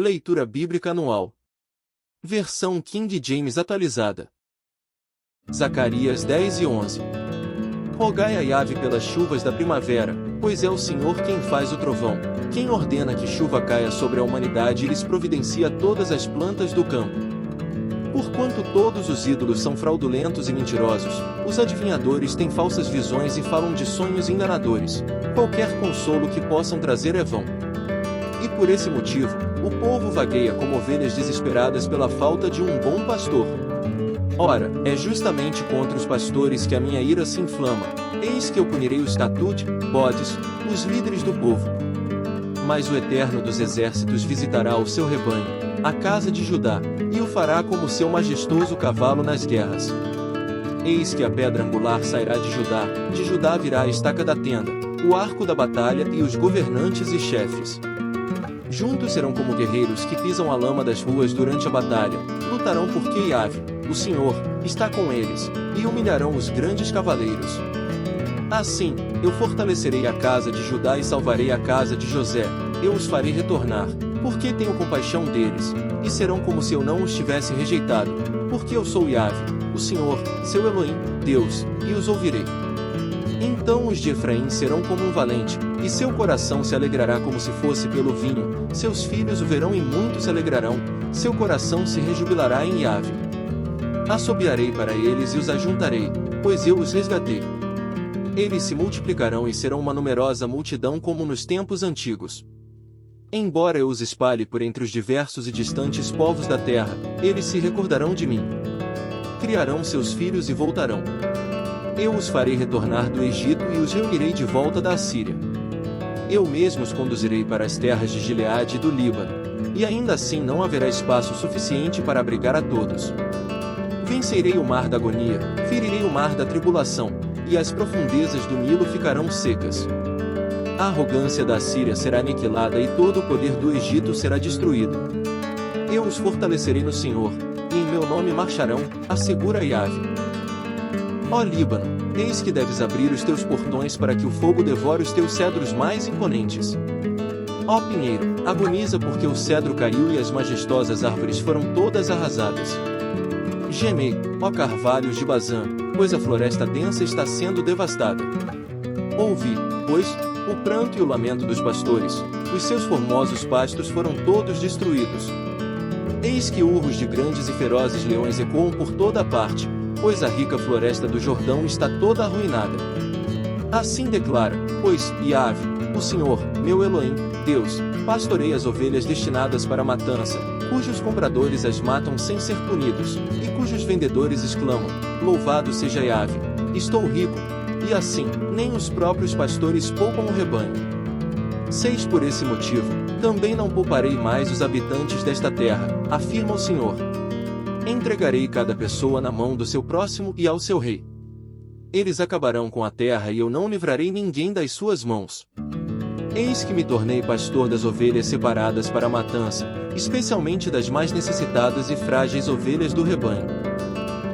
Leitura Bíblica Anual. Versão King James atualizada. Zacarias 10 e 11. Rogai a Yahvé pelas chuvas da primavera, pois é o Senhor quem faz o trovão, quem ordena que chuva caia sobre a humanidade e lhes providencia todas as plantas do campo. Porquanto todos os ídolos são fraudulentos e mentirosos, os adivinhadores têm falsas visões e falam de sonhos enganadores, qualquer consolo que possam trazer é vão. E por esse motivo, o povo vagueia como ovelhas desesperadas pela falta de um bom pastor. Ora, é justamente contra os pastores que a minha ira se inflama, eis que eu punirei os tatute, bodes, os líderes do povo. Mas o Eterno dos Exércitos visitará o seu rebanho, a casa de Judá, e o fará como seu majestoso cavalo nas guerras. Eis que a pedra angular sairá de Judá virá a estaca da tenda, o arco da batalha e os governantes e chefes. Juntos serão como guerreiros que pisam a lama das ruas durante a batalha, lutarão porque Yahvé, o Senhor, está com eles, e humilharão os grandes cavaleiros. Assim, eu fortalecerei a casa de Judá e salvarei a casa de José, eu os farei retornar, porque tenho compaixão deles, e serão como se eu não os tivesse rejeitado, porque eu sou Yahvé, o Senhor, seu Elohim, Deus, e os ouvirei. Então os de Efraim serão como um valente, e seu coração se alegrará como se fosse pelo vinho, seus filhos o verão e muito se alegrarão, seu coração se rejubilará em Yahvé. Assobiarei para eles e os ajuntarei, pois eu os resgatei. Eles se multiplicarão e serão uma numerosa multidão como nos tempos antigos. Embora eu os espalhe por entre os diversos e distantes povos da terra, eles se recordarão de mim. Criarão seus filhos e voltarão. Eu os farei retornar do Egito e os reunirei de volta da Assíria. Eu mesmo os conduzirei para as terras de Gileade e do Líbano, e ainda assim não haverá espaço suficiente para abrigar a todos. Vencerei o mar da agonia, ferirei o mar da tribulação, e as profundezas do Nilo ficarão secas. A arrogância da Assíria será aniquilada e todo o poder do Egito será destruído. Eu os fortalecerei no Senhor, e em meu nome marcharão, assegura Yahvé. Ó Líbano, eis que deves abrir os teus portões para que o fogo devore os teus cedros mais imponentes. Ó pinheiro, agoniza porque o cedro caiu e as majestosas árvores foram todas arrasadas. Gemei, ó carvalhos de Bazã, pois a floresta densa está sendo devastada. Ouvi, pois, o pranto e o lamento dos pastores, os seus formosos pastos foram todos destruídos. Eis que urros de grandes e ferozes leões ecoam por toda a parte, pois a rica floresta do Jordão está toda arruinada. Assim declara, pois, Yahvé, o Senhor, meu Elohim, Deus, pastorei as ovelhas destinadas para a matança, cujos compradores as matam sem ser punidos, e cujos vendedores exclamam, louvado seja Yahvé, estou rico, e assim, nem os próprios pastores poupam o rebanho. 6 Por esse motivo, também não pouparei mais os habitantes desta terra, afirma o Senhor. Entregarei cada pessoa na mão do seu próximo e ao seu rei. Eles acabarão com a terra e eu não livrarei ninguém das suas mãos. Eis que me tornei pastor das ovelhas separadas para a matança, especialmente das mais necessitadas e frágeis ovelhas do rebanho.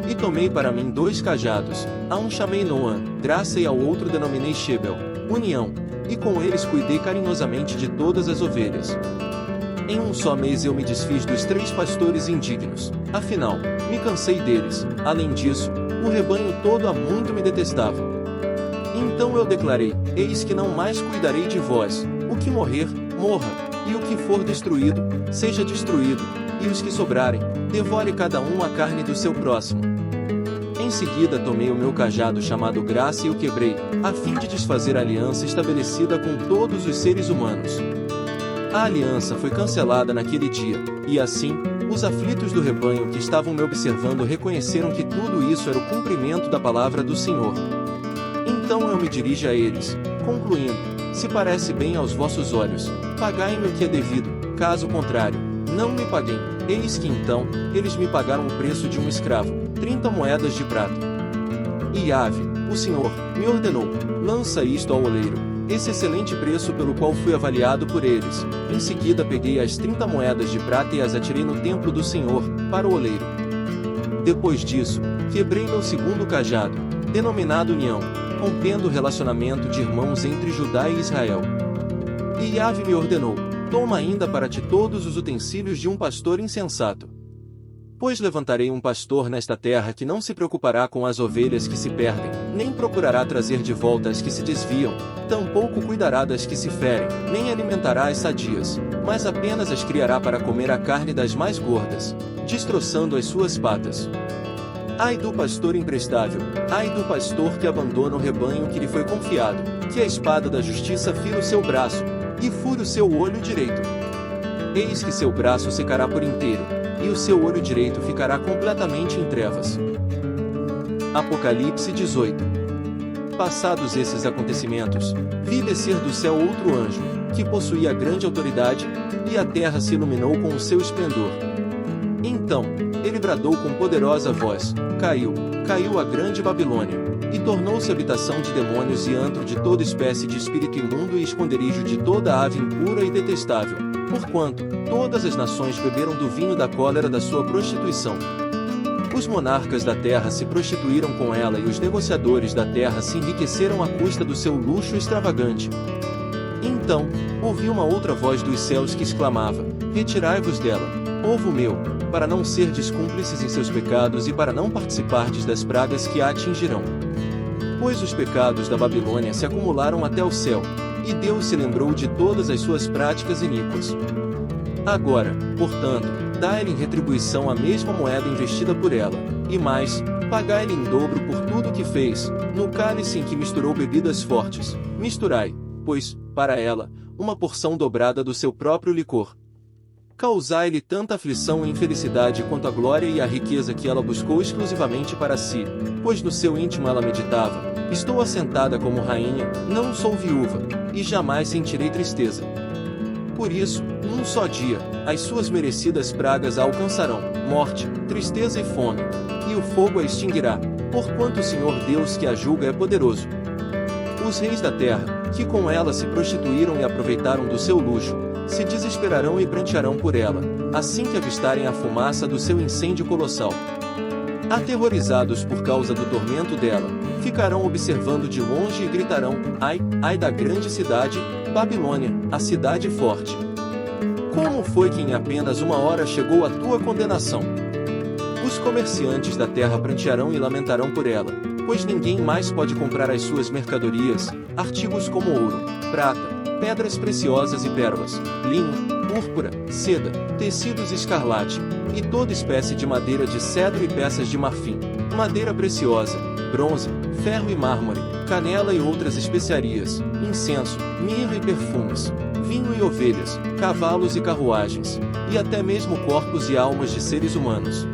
E tomei para mim 2 cajados, a um chamei Noã, graça e ao outro denominei Shebel, união, e com eles cuidei carinhosamente de todas as ovelhas. Em um só mês eu me desfiz dos 3 pastores indignos, afinal, me cansei deles, além disso, o rebanho todo há muito me detestava. Então eu declarei, eis que não mais cuidarei de vós, o que morrer, morra, e o que for destruído, seja destruído, e os que sobrarem, devore cada um a carne do seu próximo. Em seguida tomei o meu cajado chamado graça e o quebrei, a fim de desfazer a aliança estabelecida com todos os seres humanos. A aliança foi cancelada naquele dia, e assim, os aflitos do rebanho que estavam me observando reconheceram que tudo isso era o cumprimento da palavra do Senhor. Então eu me dirijo a eles, concluindo, se parece bem aos vossos olhos, pagai-me o que é devido, caso contrário, não me paguem. Eis que então, eles me pagaram o preço de um escravo, 30 moedas de prata. E Yahvé, o Senhor, me ordenou, lança isto ao oleiro, esse excelente preço pelo qual fui avaliado por eles. Em seguida peguei as 30 moedas de prata e as atirei no templo do Senhor, para o oleiro. Depois disso, quebrei meu segundo cajado, denominado União, rompendo o relacionamento de irmãos entre Judá e Israel. E Yahvé me ordenou, Toma ainda para ti todos os utensílios de um pastor insensato. Pois levantarei um pastor nesta terra que não se preocupará com as ovelhas que se perdem, nem procurará trazer de volta as que se desviam, tampouco cuidará das que se ferem, nem alimentará as sadias, mas apenas as criará para comer a carne das mais gordas, destroçando as suas patas. Ai do pastor imprestável, ai do pastor que abandona o rebanho que lhe foi confiado, que a espada da justiça fira o seu braço, e fure o seu olho direito. Eis que seu braço secará por inteiro, e o seu olho direito ficará completamente em trevas. Apocalipse 18. Passados esses acontecimentos, vi descer do céu outro anjo, que possuía grande autoridade, e a terra se iluminou com o seu esplendor. Então, ele bradou com poderosa voz: caiu, caiu a grande Babilônia, e tornou-se habitação de demônios e antro de toda espécie de espírito imundo e esconderijo de toda ave impura e detestável, porquanto todas as nações beberam do vinho da cólera da sua prostituição. Os monarcas da terra se prostituíram com ela e os negociadores da terra se enriqueceram à custa do seu luxo extravagante. Então, ouvi uma outra voz dos céus que exclamava: retirai-vos dela, povo meu, para não serdes cúmplices em seus pecados e para não participardes das pragas que a atingirão. Pois os pecados da Babilônia se acumularam até o céu, e Deus se lembrou de todas as suas práticas iníquas. Agora, portanto, dai-lhe em retribuição a mesma moeda investida por ela, e mais, pagai-lhe em dobro por tudo o que fez, no cálice em que misturou bebidas fortes, misturai, pois, para ela, uma porção dobrada do seu próprio licor. Causai-lhe tanta aflição e infelicidade quanto a glória e a riqueza que ela buscou exclusivamente para si, pois no seu íntimo ela meditava: estou assentada como rainha, não sou viúva, e jamais sentirei tristeza. Por isso, num só dia, as suas merecidas pragas a alcançarão, morte, tristeza e fome, e o fogo a extinguirá, porquanto o Senhor Deus que a julga é poderoso. Os reis da terra, que com ela se prostituíram e aproveitaram do seu luxo, se desesperarão e prantearão por ela, assim que avistarem a fumaça do seu incêndio colossal. Aterrorizados por causa do tormento dela, ficarão observando de longe e gritarão: ai, ai da grande cidade, Babilônia, a cidade forte! Como foi que em apenas uma hora chegou a tua condenação? Os comerciantes da terra prantearão e lamentarão por ela, pois ninguém mais pode comprar as suas mercadorias, artigos como ouro, prata, pedras preciosas e pérolas, linho, púrpura, seda, tecidos escarlate, e toda espécie de madeira de cedro e peças de marfim, madeira preciosa, bronze, ferro e mármore, canela e outras especiarias, incenso, mirra e perfumes, vinho e ovelhas, cavalos e carruagens, e até mesmo corpos e almas de seres humanos.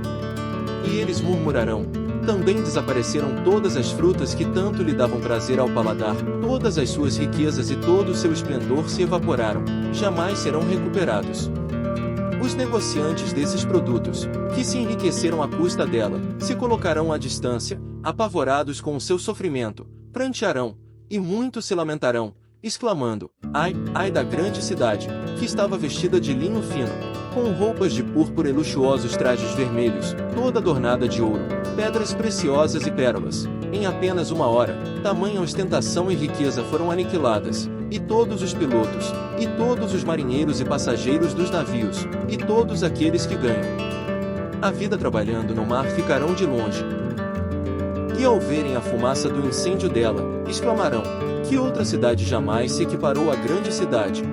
E eles murmurarão: também desapareceram todas as frutas que tanto lhe davam prazer ao paladar, todas as suas riquezas e todo o seu esplendor se evaporaram, jamais serão recuperados. Os negociantes desses produtos, que se enriqueceram à custa dela, se colocarão à distância, apavorados com o seu sofrimento, prantearão, e muito se lamentarão, exclamando: ai, ai da grande cidade, que estava vestida de linho fino, com roupas de púrpura e luxuosos trajes vermelhos, toda adornada de ouro, pedras preciosas e pérolas. Em apenas uma hora, tamanha ostentação e riqueza foram aniquiladas, e todos os pilotos, e todos os marinheiros e passageiros dos navios, e todos aqueles que ganham a vida trabalhando no mar ficarão de longe. E ao verem a fumaça do incêndio dela, exclamarão: que outra cidade jamais se equiparou à grande cidade?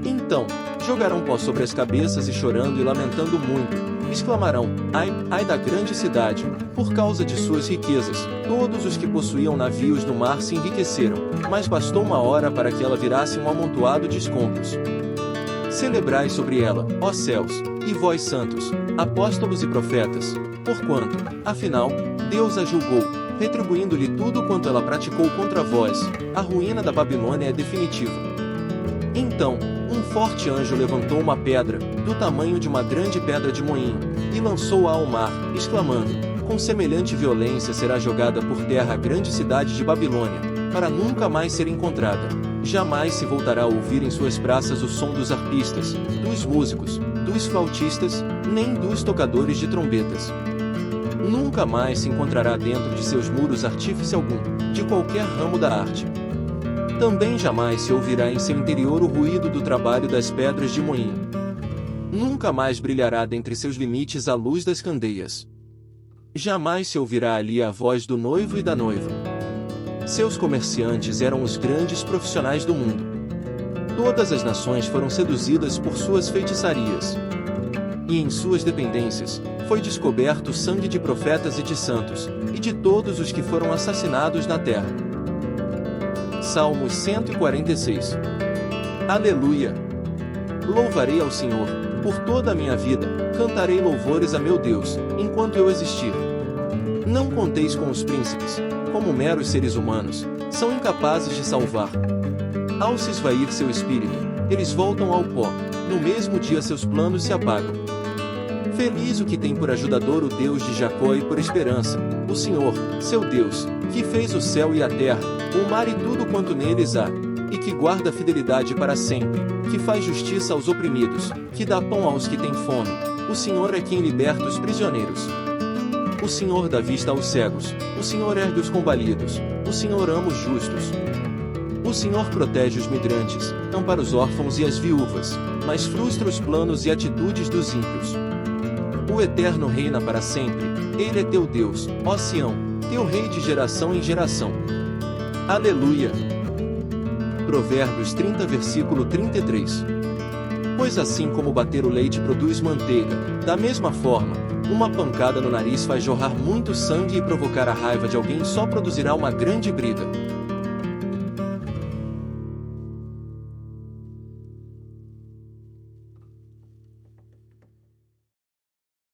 Então, jogarão pó sobre as cabeças e chorando e lamentando muito, exclamarão: ai, ai da grande cidade, por causa de suas riquezas, todos os que possuíam navios no mar se enriqueceram, mas bastou uma hora para que ela virasse um amontoado de escombros. Celebrai sobre ela, ó céus, e vós santos, apóstolos e profetas, porquanto, afinal, Deus a julgou, retribuindo-lhe tudo quanto ela praticou contra vós. A ruína da Babilônia é definitiva. Então, um forte anjo levantou uma pedra, do tamanho de uma grande pedra de moinho, e lançou-a ao mar, exclamando: com semelhante violência será jogada por terra a grande cidade de Babilônia, para nunca mais ser encontrada. Jamais se voltará a ouvir em suas praças o som dos arpistas, dos músicos, dos flautistas, nem dos tocadores de trombetas. Nunca mais se encontrará dentro de seus muros artífice algum, de qualquer ramo da arte. Também jamais se ouvirá em seu interior o ruído do trabalho das pedras de moinho. Nunca mais brilhará dentre seus limites a luz das candeias. Jamais se ouvirá ali a voz do noivo e da noiva. Seus comerciantes eram os grandes profissionais do mundo. Todas as nações foram seduzidas por suas feitiçarias. E em suas dependências, foi descoberto o sangue de profetas e de santos, e de todos os que foram assassinados na terra. Salmos 146. Aleluia! Louvarei ao Senhor, por toda a minha vida, cantarei louvores a meu Deus, enquanto eu existir. Não conteis com os príncipes, como meros seres humanos, são incapazes de salvar. Ao se esvair seu espírito, eles voltam ao pó, no mesmo dia seus planos se apagam. Feliz o que tem por ajudador o Deus de Jacó e por esperança, o Senhor, seu Deus, que fez o céu e a terra, o mar e tudo quanto neles há, e que guarda a fidelidade para sempre, que faz justiça aos oprimidos, que dá pão aos que têm fome. O Senhor é quem liberta os prisioneiros. O Senhor dá vista aos cegos, o Senhor ergue os combalidos, o Senhor ama os justos. O Senhor protege os migrantes, ampara os órfãos e as viúvas, mas frustra os planos e atitudes dos ímpios. O Eterno reina para sempre, Ele é teu Deus, ó Sião, teu Rei de geração em geração. Aleluia! Provérbios 30 versículo 33. Pois assim como bater o leite produz manteiga, da mesma forma, uma pancada no nariz faz jorrar muito sangue e provocar a raiva de alguém só produzirá uma grande briga.